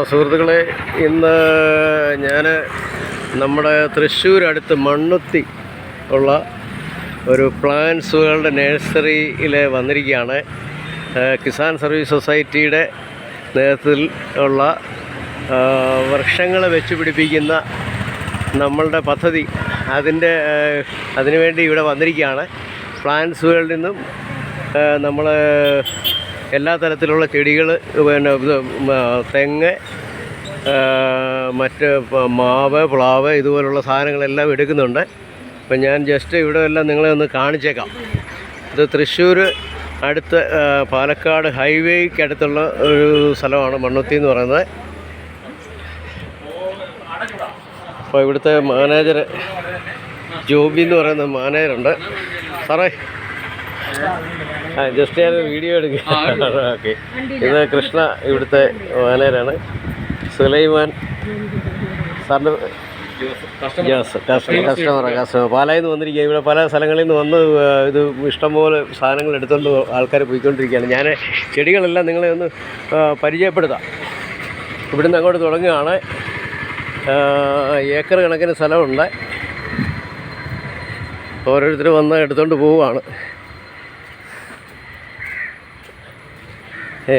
സുഹൃത്തുക്കളെ, ഇന്ന് ഞാൻ നമ്മുടെ തൃശ്ശൂർ അടുത്ത് മണ്ണുത്തി ഉള്ള ഒരു പ്ലാന്റ്സുകളുടെ നഴ്സറിയിൽ വന്നിരിക്കുകയാണ്. കിസാൻ സർവീസ് സൊസൈറ്റിയുടെ നേതൃത്വത്തിൽ ഉള്ള വൃക്ഷങ്ങൾ വെച്ച് പിടിപ്പിക്കുന്ന നമ്മളുടെ പദ്ധതി അതിനുവേണ്ടി ഇവിടെ വന്നിരിക്കുകയാണ്. പ്ലാന്റ്സ് വേൾഡിൽ നിന്നും നമ്മൾ എല്ലാ തരത്തിലുള്ള ചെടികൾ, പിന്നെ തെങ്ങ്, മറ്റ് മാവ്, പ്ലാവ് ഇതുപോലുള്ള സാധനങ്ങളെല്ലാം എടുക്കുന്നുണ്ട്. അപ്പം ഞാൻ ജസ്റ്റ് ഇവിടെ എല്ലാം നിങ്ങളെ ഒന്ന് കാണിച്ചേക്കാം. ഇത് തൃശ്ശൂർ അടുത്ത് പാലക്കാട് ഹൈവേക്ക് അടുത്തുള്ള ഒരു സ്ഥലമാണ് മണ്ണുത്തി എന്ന് പറയുന്നത്. അപ്പോൾ ഇവിടുത്തെ മാനേജർ ജോബി എന്ന് പറയുന്ന മാനേജറുണ്ട്. സാറേ, ജസ്റ്റ് ഞാൻ വീഡിയോ എടുക്കുക. ഓക്കെ, ഇത് കൃഷ്ണ ഇവിടുത്തെ മാനേജറാണ്. സുലൈമാൻ സാറിൻ്റെ കസ്റ്റമർ പാലായിൽ നിന്ന് വന്നിരിക്കുക. ഇവിടെ പല സ്ഥലങ്ങളിൽ നിന്ന് വന്ന് ഇത് ഇഷ്ടംപോലെ സാധനങ്ങൾ എടുത്തുകൊണ്ട് ആൾക്കാർ പോയിക്കൊണ്ടിരിക്കുകയാണ്. ഞാൻ ചെടികളെല്ലാം നിങ്ങളെ ഒന്ന് പരിചയപ്പെടുത്താം. ഇവിടുന്ന് അങ്ങോട്ട് തുടങ്ങുകയാണ്. ഏക്കർ കണക്കിന് സ്ഥലമുണ്ട്. ഓരോരുത്തർ വന്ന് എടുത്തുകൊണ്ട് പോവുകയാണ്.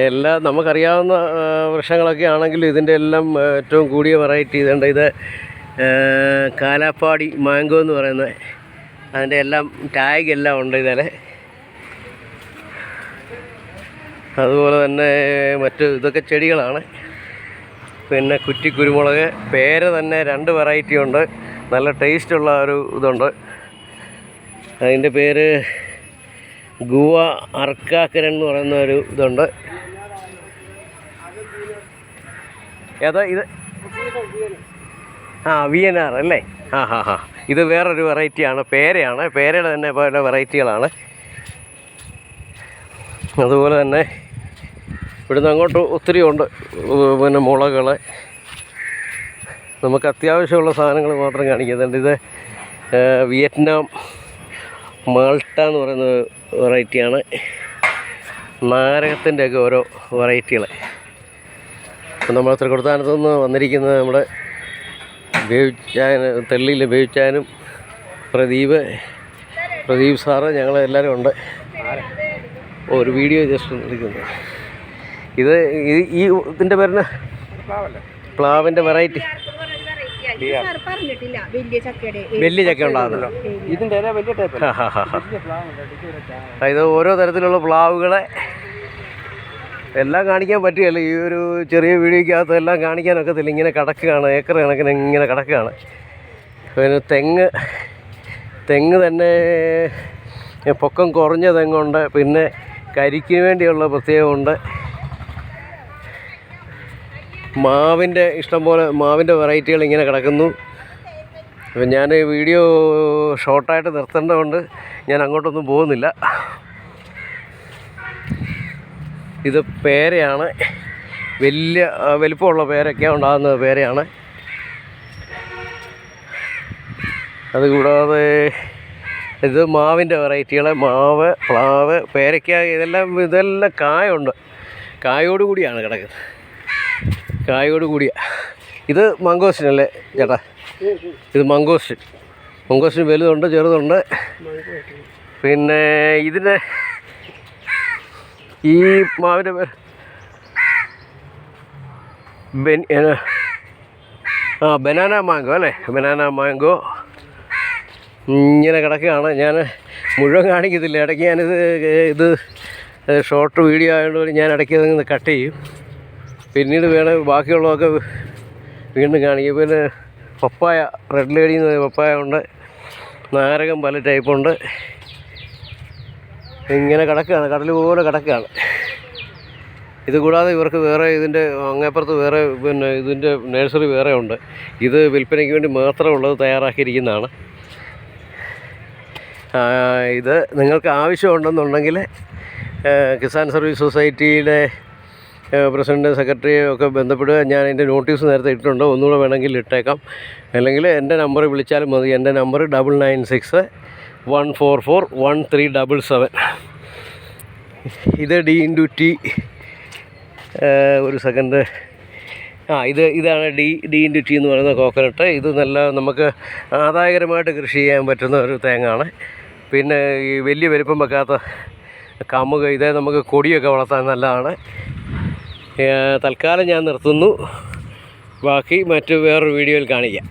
എല്ലാം നമുക്കറിയാവുന്ന വൃക്ഷങ്ങളൊക്കെ ആണെങ്കിലും ഇതിൻ്റെ എല്ലാം ഏറ്റവും കൂടിയ വെറൈറ്റി ഇതുണ്ട്. ഇത് കാലാപ്പാടി മാംഗോ എന്ന് പറയുന്നത്, അതിൻ്റെ എല്ലാം ടാഗ് എല്ലാം ഉണ്ട് ഇതിൽ. അതുപോലെ തന്നെ മറ്റ് ഇതൊക്കെ ചെടികളാണ്. പിന്നെ കുറ്റി കുരുമുളക്, പേര തന്നെ 2 വെറൈറ്റി ഉണ്ട്. നല്ല ടേസ്റ്റുള്ള ഒരു ഇതുണ്ട്. അതിൻ്റെ പേര് ഗുവ അർക്കാക്കരൻ എന്ന് പറയുന്ന ഒരു ഇതുണ്ട്. ഏതാ ഇത്? VNR അല്ലേ? ഇത് വേറൊരു വെറൈറ്റിയാണ്, പേരയാണ്. പേരയുടെ തന്നെ പല വെറൈറ്റികളാണ്. അതുപോലെ തന്നെ ഇവിടുന്ന് അങ്ങോട്ട് ഒത്തിരി ഉണ്ട്. പിന്നെ മുളകൾ, നമുക്ക് അത്യാവശ്യമുള്ള സാധനങ്ങൾ മാത്രം കാണിക്കുന്നുണ്ട്. ഇത് വിയറ്റ്നാം മാൾട്ട എന്ന് പറയുന്ന വെറൈറ്റിയാണ്. നാരകത്തിൻ്റെയൊക്കെ ഓരോ വെറൈറ്റികൾ. അപ്പം നമ്മൾ തൃക്കൊടുത്താനത്തു നിന്ന് വന്നിരിക്കുന്നത് നമ്മുടെ തെള്ളിയിൽ ബേബിച്ചാനും പ്രദീപ് സാറ്, ഞങ്ങളെല്ലാവരും ഉണ്ട്. ഒരു വീഡിയോ ജസ്റ്റ് എടുക്കുന്നത്. ഇത് ഇതിൻ്റെ പേരിന് പ്ലാവിൻ്റെ വെറൈറ്റി വലിയ ചക്ക ഉണ്ടാകുന്നല്ലോ. ഇത് ഓരോ തരത്തിലുള്ള പ്ലാവുകളെ എല്ലാം കാണിക്കാൻ പറ്റുകയല്ല. ഈ ഒരു ചെറിയ വീഡിയോയ്ക്കകത്ത് എല്ലാം കാണിക്കാനൊക്കത്തില്ല. ഇങ്ങനെ കിടക്കുകയാണ്, ഏക്കർ കണക്കിന് ഇങ്ങനെ കിടക്കുകയാണ്. പിന്നെ തെങ്ങ് തന്നെ പൊക്കം കുറഞ്ഞ തെങ്ങുണ്ട്. പിന്നെ കരിക്കിന് വേണ്ടിയുള്ള പ്രത്യേകമുണ്ട്. മാവിൻ്റെ ഇഷ്ടംപോലെ മാവിൻ്റെ വെറൈറ്റികൾ ഇങ്ങനെ കിടക്കുന്നു. അപ്പം ഞാൻ വീഡിയോ ഷോർട്ടായിട്ട് നിർത്തേണ്ടതുകൊണ്ട് ഞാൻ അങ്ങോട്ടൊന്നും പോകുന്നില്ല. ഇത് പേരയാണ്. വലിയ വലിപ്പമുള്ള പേരൊക്കെ ഉണ്ടാകുന്ന പേരയാണ്. അതുകൂടാതെ ഇത് മാവിൻ്റെ വെറൈറ്റികൾ, മാവ്, പ്ലാവ്, പേരയ്ക്ക, ഇതെല്ലാം കായുണ്ട്. കായോട് കൂടിയാണ് കിടക്കുന്നത്. കായോട് കൂടിയ ഇത് മംഗോസ്റ്റിൻ അല്ലേ ചേട്ടാ? ഇത് മംഗോസ്റ്റിൻ വലുതുണ്ട്, ചെറുതുണ്ട്. പിന്നെ ഇതിൻ്റെ ഈ മാവിൻ്റെ പേര് ബനാന മാംഗോ അല്ലേ? ബനാന മാംഗോ ഇങ്ങനെ കിടക്കുകയാണ്. ഞാൻ മുഴുവൻ കാണിക്കത്തില്ല. ഇടയ്ക്ക് ഇത് ഷോർട്ട് വീഡിയോ ആയതുകൊണ്ട് ഞാൻ ഇടയ്ക്ക് അതിൽ കട്ട് ചെയ്യും. പിന്നീട് വേണം ബാക്കിയുള്ളതൊക്കെ വീണ്ടും കാണിക്കും. പിന്നെ പപ്പായ, റെഡ് ലേഡി എന്ന് പറയുന്ന പപ്പായ ഉണ്ട്. നാരകം പല ടൈപ്പുണ്ട്. ഇങ്ങനെ കിടക്കുകയാണ്, കടൽ പോലെ കിടക്കുകയാണ്. ഇത് കൂടാതെ ഇവർക്ക് വേറെ ഇതിൻ്റെ അങ്ങേപ്പുറത്ത് വേറെ പിന്നെ ഇതിൻ്റെ നഴ്സറി വേറെ ഉണ്ട്. ഇത് വിൽപ്പനയ്ക്ക് വേണ്ടി മാത്രമുള്ളത് തയ്യാറാക്കിയിരിക്കുന്നതാണ്. ഇത് നിങ്ങൾക്ക് ആവശ്യമുണ്ടെന്നുണ്ടെങ്കിൽ കിസാൻ സർവീസ് സൊസൈറ്റിയുടെ പ്രസിഡൻറ്റ്, സെക്രട്ടറിയെ ഒക്കെ ബന്ധപ്പെടുക. ഞാൻ എൻ്റെ നോട്ടീസ് നേരത്തെ ഇട്ടിട്ടുണ്ട്, ഒന്നുകൂടെ വേണമെങ്കിൽ ഇട്ടേക്കാം. അല്ലെങ്കിൽ എൻ്റെ നമ്പർ വിളിച്ചാലും മതി. എൻ്റെ നമ്പർ 9961441377. ഇത് D × T. ഒരു സെക്കൻഡ്, ഇതാണ് ഡി എന്ന് പറയുന്ന കോക്കനട്ട്. ഇത് നല്ല നമുക്ക് ആദായകരമായിട്ട് കൃഷി ചെയ്യാൻ പറ്റുന്ന ഒരു തേങ്ങയാണ്. പിന്നെ ഈ വലിയ വലിപ്പം വെക്കാത്ത കമുക്, ഇതേ നമുക്ക് കൊടിയൊക്കെ വളർത്താൻ നല്ലതാണ്. തൽക്കാലം ഞാൻ നിർത്തുന്നു. ബാക്കി വേറൊരു വീഡിയോയിൽ കാണിക്കാം.